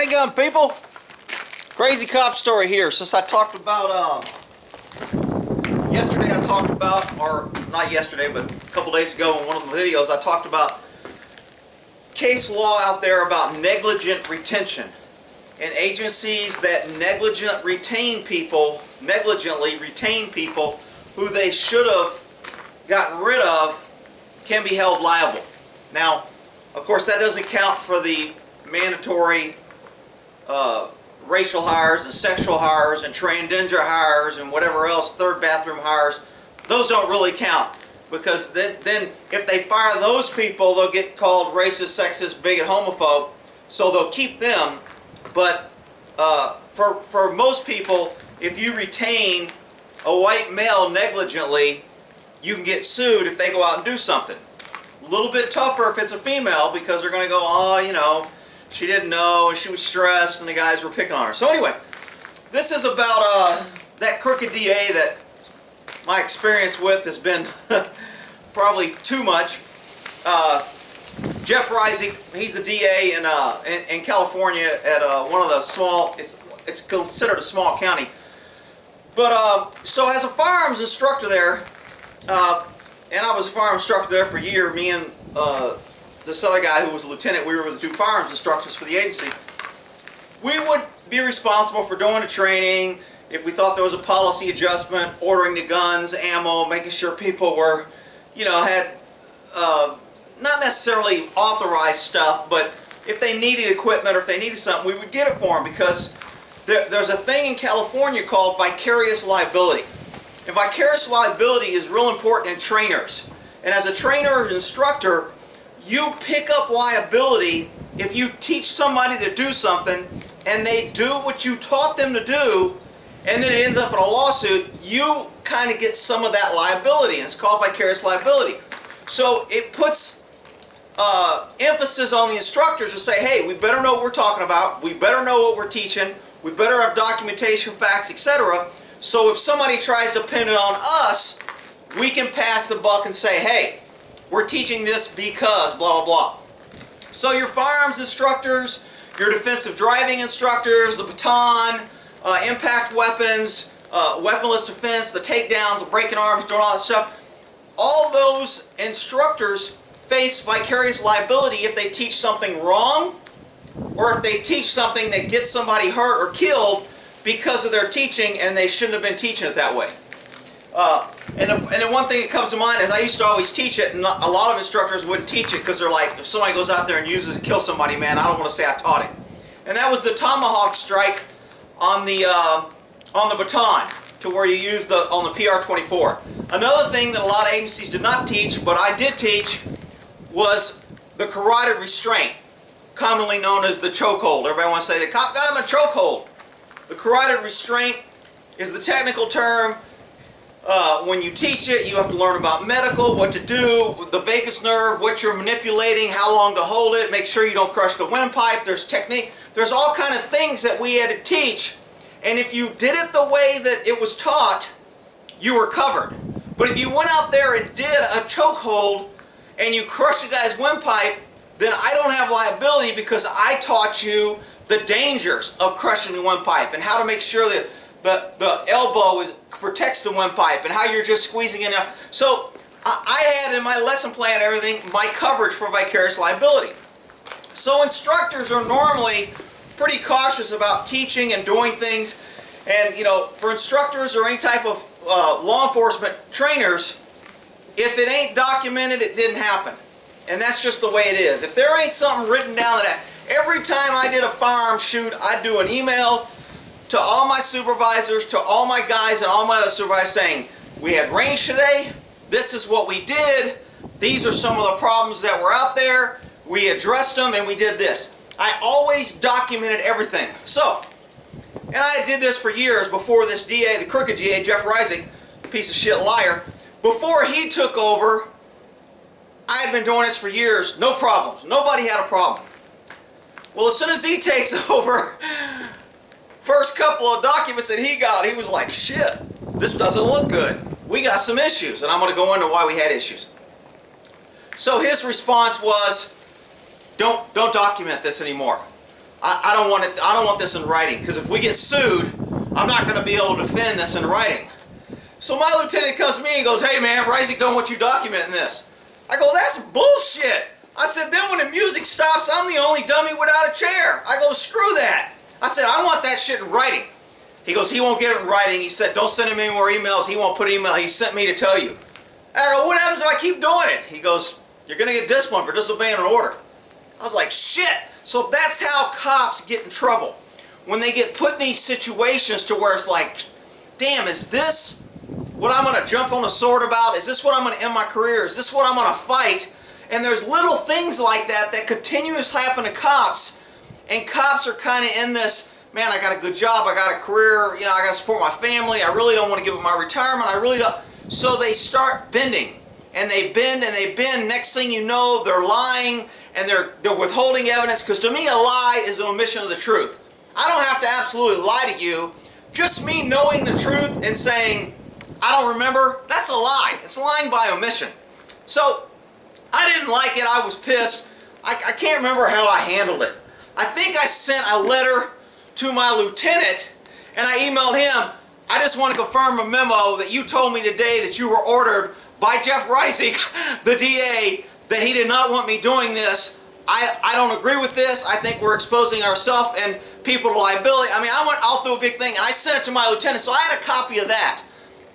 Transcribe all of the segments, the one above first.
Hey gun people, crazy cop story here. Since I talked about yesterday, or not yesterday, but a couple days ago in one of the videos, I talked about case law out there about negligent retention and agencies that negligently retain people who they should have gotten rid of can be held liable. Now, of course, that doesn't count for the mandatory racial hires and sexual hires and transgender hires and whatever else, third bathroom hires. Those don't really count, because then if they fire those people, they'll get called racist, sexist, bigot, homophobe, so they'll keep them. But for most people, if you retain a white male negligently, you can get sued if they go out and do something. A little bit tougher if it's a female, because they're going to go, oh, you know, she didn't know, and she was stressed, and the guys were picking on her. So anyway, this is about that crooked DA that my experience with has been probably too much. Jeff Reisig, he's the DA in California at one of the small, it's considered a small county. But so as a firearms instructor there, and I was a firearms instructor there for a year, me and this other guy who was a lieutenant, we were the two firearms instructors for the agency. We would be responsible for doing the training. If we thought there was a policy adjustment, ordering the guns, ammo, making sure people were, you know, had not necessarily authorized stuff, but if they needed equipment or if they needed something, we would get it for them, because there's a thing in California called vicarious liability. And vicarious liability is real important in trainers. And as a trainer or instructor, you pick up liability if you teach somebody to do something and they do what you taught them to do, and then it ends up in a lawsuit. You kind of get some of that liability, and it's called vicarious liability. So it puts emphasis on the instructors to say, hey, we better know what we're talking about, we better know what we're teaching, we better have documentation, facts, etc. So if somebody tries to pin it on us, we can pass the buck and say, hey, we're teaching this because blah, blah, blah. So your firearms instructors, your defensive driving instructors, the baton, impact weapons, weaponless defense, the takedowns, the breaking arms, doing all that stuff, all those instructors face vicarious liability if they teach something wrong, or if they teach something that gets somebody hurt or killed because of their teaching and they shouldn't have been teaching it that way. And then one thing that comes to mind is I used to always teach it, and a lot of instructors wouldn't teach it because they're like, if somebody goes out there and uses kill somebody, man, I don't want to say I taught it. And that was the tomahawk strike on the baton, to where you use on the PR-24. Another thing that a lot of agencies did not teach, but I did teach, was the carotid restraint, commonly known as the chokehold. Everybody wants to say the cop got him a chokehold. The carotid restraint is the technical term. When you teach it, you have to learn about medical, what to do, the vagus nerve, what you're manipulating, how long to hold it, make sure you don't crush the windpipe. There's technique. There's all kind of things that we had to teach. And if you did it the way that it was taught, you were covered. But if you went out there and did a chokehold and you crushed the guy's windpipe, then I don't have liability, because I taught you the dangers of crushing the windpipe and how to make sure that the elbow protects the windpipe and how you're just squeezing it out. So I had in my lesson plan and everything my coverage for vicarious liability. So instructors are normally pretty cautious about teaching and doing things. And, you know, for instructors or any type of law enforcement trainers, if it ain't documented, it didn't happen. And that's just the way it is. If there ain't something written down that every time I did a firearm shoot, I'd do an email to all my supervisors, to all my guys and all my other supervisors saying, we had range today, this is what we did, these are some of the problems that were out there, we addressed them, and we did this. I always documented everything. So, and I did this for years before this DA, the crooked DA, Jeff Reisig, piece of shit liar. Before he took over, I had been doing this for years, no problems. Nobody had a problem. Well, as soon as he takes over, first couple of documents that he got, he was like, shit, this doesn't look good. We got some issues, and I'm going to go into why we had issues. So his response was, don't document this anymore. I don't want it. I don't want this in writing, because if we get sued, I'm not going to be able to defend this in writing. So my lieutenant comes to me and goes, hey man, Reisig don't want you documenting this. I go, that's bullshit. I said, then when the music stops, I'm the only dummy without a chair. I go, screw that. I said, I want that shit in writing. He goes, he won't get it in writing. He said, don't send him any more emails. He won't put email. He sent me to tell you. I go, what happens if I keep doing it? He goes, you're going to get disciplined for disobeying an order. I was like, shit. So that's how cops get in trouble. When they get put in these situations to where it's like, damn, is this what I'm going to jump on the sword about? Is this what I'm going to end my career? Is this what I'm going to fight? And there's little things like that that continuously happen to cops. And cops are kind of in this, man, I got a good job, I got a career, you know, I got to support my family, I really don't want to give up my retirement, I really don't. So they start bending. And they bend and they bend. Next thing you know, they're lying and they're withholding evidence. Because to me, a lie is an omission of the truth. I don't have to absolutely lie to you. Just me knowing the truth and saying, I don't remember, that's a lie. It's lying by omission. So, I didn't like it. I was pissed. I can't remember how I handled it. I think I sent a letter to my lieutenant and I emailed him, I just want to confirm a memo that you told me today that you were ordered by Jeff Reisig, the DA, that he did not want me doing this. I don't agree with this. I think we're exposing ourselves and people to liability. I mean, I went all through a big thing and I sent it to my lieutenant, so I had a copy of that.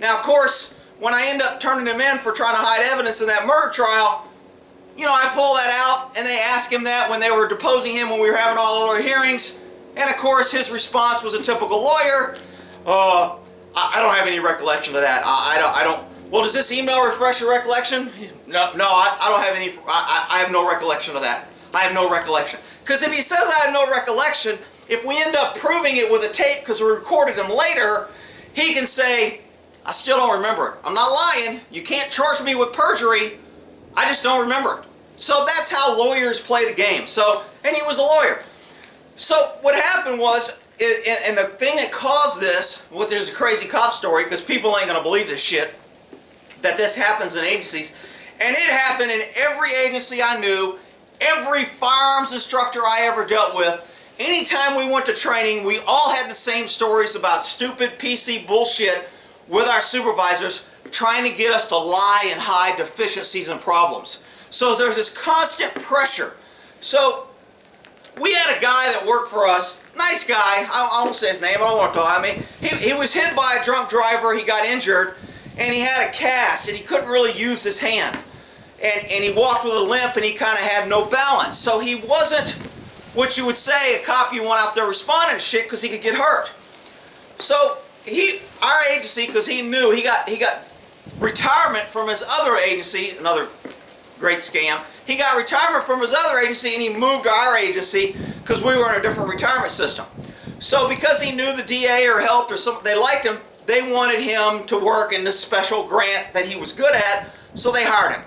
Now, of course, when I end up turning him in for trying to hide evidence in that murder trial, you know, I pull that out and they asked him that when they were deposing him when we were having all our hearings. And of course, his response was a typical lawyer. I don't have any recollection of that. I don't. Well, does this email refresh your recollection? No, I don't have any. I have no recollection of that. I have no recollection. Because if he says I have no recollection, if we end up proving it with a tape because we recorded him later, he can say, I still don't remember it. I'm not lying. You can't charge me with perjury. I just don't remember it. So that's how lawyers play the game. So, and he was a lawyer. So what happened was, and the thing that caused this, well, there's a crazy cop story, because people ain't going to believe this shit, that this happens in agencies. And it happened in every agency I knew, every firearms instructor I ever dealt with. Anytime we went to training, we all had the same stories about stupid PC bullshit with our supervisors trying to get us to lie and hide deficiencies and problems. So there's this constant pressure. So we had a guy that worked for us, nice guy, I won't say his name, I don't want to talk, I mean, he was hit by a drunk driver, he got injured, and he had a cast, and he couldn't really use his hand. And he walked with a limp, and he kind of had no balance. So he wasn't what you would say a cop you want out there responding to shit, because he could get hurt. So our agency, because he knew, he got retirement from his other agency, another great scam. He got retirement from his other agency and he moved to our agency because we were in a different retirement system. So because he knew the DA or helped or something, they liked him, they wanted him to work in this special grant that he was good at, so they hired him.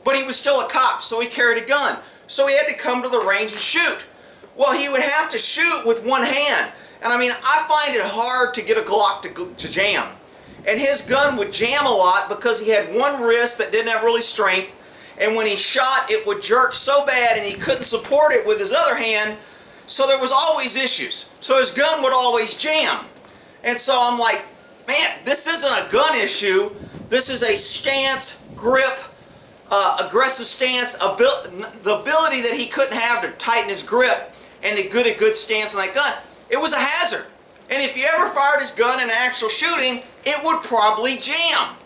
But he was still a cop, so he carried a gun. So he had to come to the range and shoot. Well, he would have to shoot with one hand. And I mean, I find it hard to get a Glock to jam. And his gun would jam a lot because he had one wrist that didn't have really strength. And when he shot, it would jerk so bad and he couldn't support it with his other hand. So there was always issues. So his gun would always jam. And so I'm like, man, this isn't a gun issue. This is a stance, grip, aggressive stance, the ability that he couldn't have to tighten his grip and to get a good stance on that gun. It was a hazard. And if he ever fired his gun in an actual shooting, it would probably jam.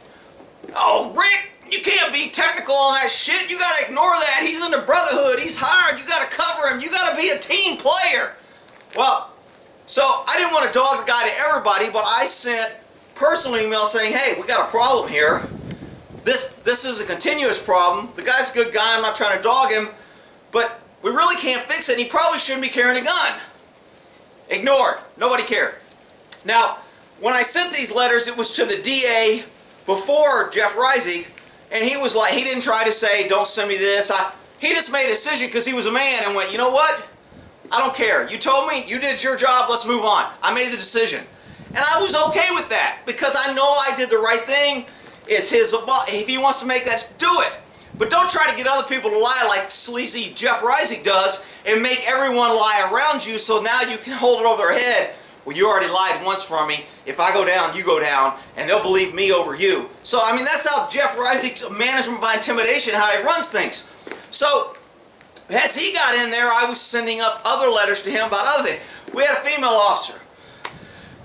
Oh, Rick, you can't be technical on that shit. You gotta ignore that. He's in the brotherhood. He's hired. You gotta cover him. You gotta be a team player. Well, so I didn't want to dog the guy to everybody, but I sent personal email saying, hey, we got a problem here. This is a continuous problem. The guy's a good guy. I'm not trying to dog him, but we really can't fix it. And he probably shouldn't be carrying a gun. Ignored. Nobody cared. Now, when I sent these letters, it was to the DA before Jeff Reisig, and he was like, he didn't try to say, don't send me this. He just made a decision because he was a man and went, you know what? I don't care. You told me, you did your job, let's move on. I made the decision. And I was okay with that because I know I did the right thing. It's his, if he wants to make that, do it. But don't try to get other people to lie like sleazy Jeff Reisig does and make everyone lie around you so now you can hold it over their head. Well, you already lied once for me. If I go down, you go down, and they'll believe me over you. So, I mean, that's how Jeff Reisig's management by intimidation, how he runs things. So, as he got in there, I was sending up other letters to him about other things. We had a female officer.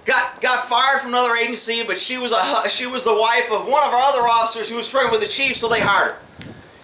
Got fired from another agency, but she was the wife of one of our other officers who was friendly with the chief, so they hired her.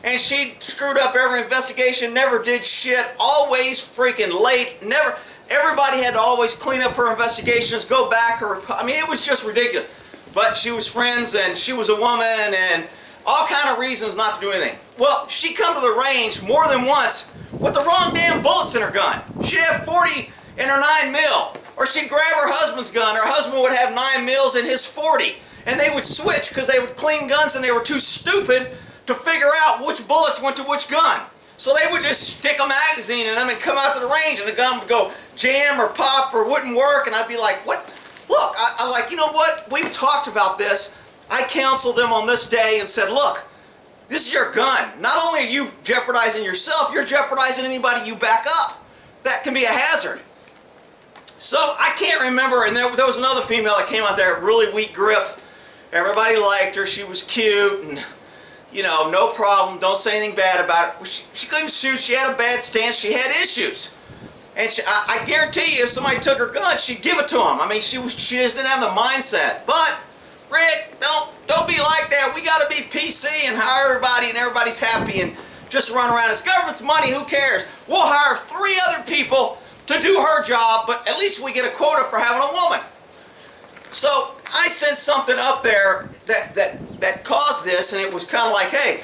And she screwed up every investigation, never did shit, always freaking late, never. Everybody had to always clean up her investigations, go back her. I mean, it was just ridiculous. But she was friends, and she was a woman, and all kind of reasons not to do anything. Well, she'd come to the range more than once with the wrong damn bullets in her gun. She'd have 40 in her 9mm. Or she'd grab her husband's gun. Her husband would have 9mm in his 40. And they would switch because they would clean guns and they were too stupid to figure out which bullets went to which gun. So they would just stick a magazine in them and come out to the range and the gun would go jam or pop or wouldn't work. And I'd be like, what? Look, I like, you know what? We've talked about this. I counseled them on this day and said, look, this is your gun. Not only are you jeopardizing yourself, you're jeopardizing anybody you back up. That can be a hazard. So I can't remember, and there was another female that came out there, really weak grip. Everybody liked her. She was cute, and you know, no problem. Don't say anything bad about it. She couldn't shoot. She had a bad stance. She had issues, and I guarantee you, if somebody took her gun, she'd give it to them. I mean, she just didn't have the mindset. But Rick, don't be like that. We got to be PC and hire everybody, and everybody's happy, and just run around. It's government's money. Who cares? We'll hire 3 other people to do her job, but at least we get a quota for having a woman. So I sent something up there that caused this, and it was kind of like, hey,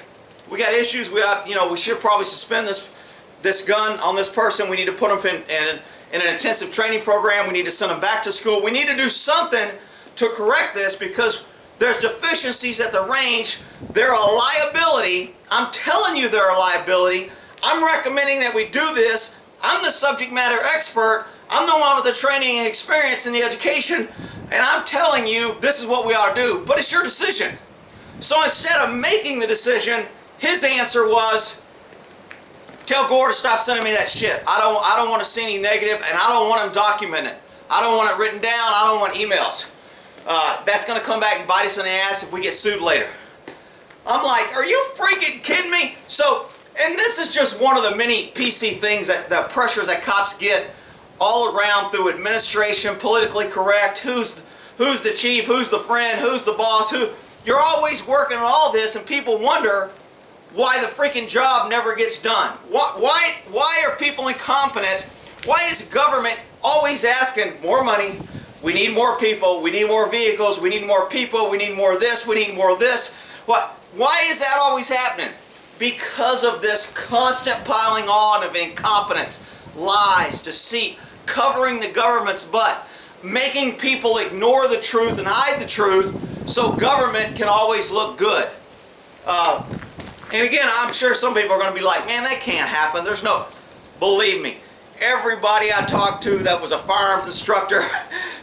we got issues. We should probably suspend this gun on this person. We need to put them in an intensive training program. We need to send them back to school. We need to do something to correct this because there's deficiencies at the range. They're a liability. I'm telling you they're a liability. I'm recommending that we do this. I'm the subject matter expert. I'm the one with the training and experience in the education, and I'm telling you this is what we ought to do, but it's your decision. So instead of making the decision, his answer was, tell Gore to stop sending me that shit. I don't want to see any negative, and I don't want him documented. I don't want it written down. I don't want emails. That's going to come back and bite us in the ass if we get sued later. I'm like, are you freaking kidding me? So, and this is just one of the many PC things that the pressures that cops get all around through administration, politically correct, who's the chief, who's the friend, who's the boss, you're always working on all this, and people wonder why the freaking job never gets done. Why are people incompetent? Why is government always asking more money? We need more people, we need more vehicles, we need more people, we need more of this, we need more of this. Why is that always happening? Because of this constant piling on of incompetence, lies, deceit, covering the government's butt, making people ignore the truth and hide the truth so government can always look good. And again, I'm sure some people are going to be like, man, that can't happen. There's no... Believe me, everybody I talked to that was a firearms instructor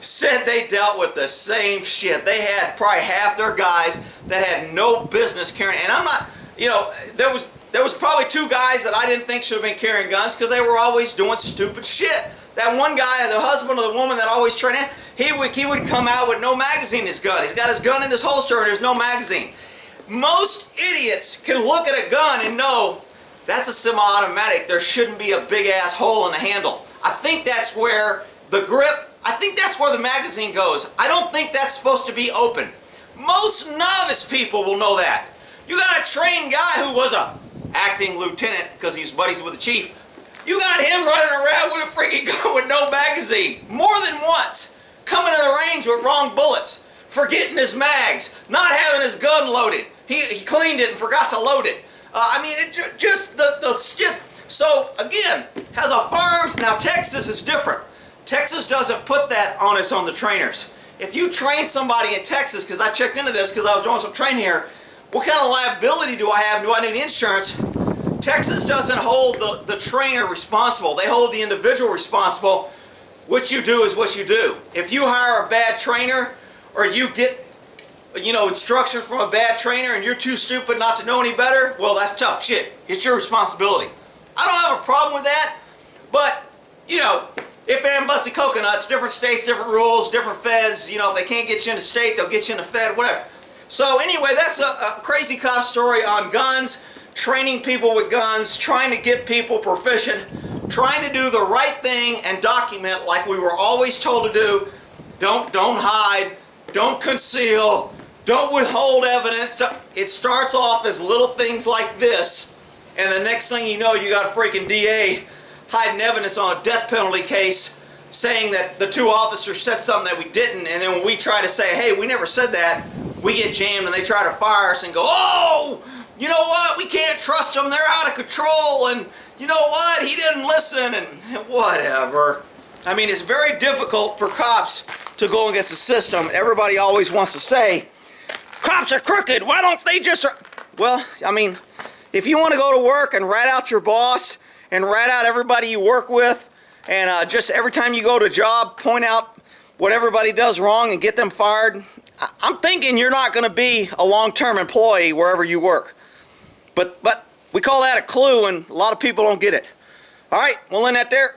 said they dealt with the same shit. They had probably half their guys that had no business carrying... And I'm not... You know, there was probably 2 guys that I didn't think should have been carrying guns because they were always doing stupid shit. That one guy, the husband of the woman that always trained him, he would come out with no magazine in his gun. He's got his gun in his holster and there's no magazine. Most idiots can look at a gun and know that's a semi-automatic. There shouldn't be a big ass hole in the handle. I think that's where the grip, I think that's where the magazine goes. I don't think that's supposed to be open. Most novice people will know that. You got a trained guy who was a acting lieutenant because he was buddies with the chief. You got him running around with a freaking gun with no magazine more than once, coming to the range with wrong bullets, forgetting his mags, not having his gun loaded. He cleaned it and forgot to load it. I mean, just the shit. So again, has a firearms. Now Texas is different. Texas doesn't put that onus on the trainers. If you train somebody in Texas, because I checked into this because I was doing some training here, what kind of liability do I have? Do I need insurance? Texas doesn't hold the trainer responsible. They hold the individual responsible. What you do is what you do. If you hire a bad trainer or you get you know, instructions from a bad trainer and you're too stupid not to know any better, well, that's tough shit. It's your responsibility. I don't have a problem with that, but, you know, if and butsy coconuts, different states, different rules, different feds, you know, if they can't get you into state, they'll get you into fed, whatever. So anyway, that's a crazy cop story on guns, training people with guns, trying to get people proficient, trying to do the right thing and document like we were always told to do. Don't hide, don't conceal, don't withhold evidence. It starts off as little things like this, and the next thing you know, you got a freaking DA hiding evidence on a death penalty case saying that the two officers said something that we didn't, and then when we try to say, hey, we never said that, we get jammed and they try to fire us and go, oh, you know what, we can't trust them, they're out of control, and you know what, he didn't listen, and whatever. I mean, it's very difficult for cops to go against the system. Everybody always wants to say, cops are crooked, why don't they just... Well, I mean, if you want to go to work and rat out your boss and rat out everybody you work with, and just every time you go to a job, point out what everybody does wrong and get them fired, I'm thinking you're not going to be a long-term employee wherever you work. But we call that a clue, and a lot of people don't get it. All right, we'll end that there.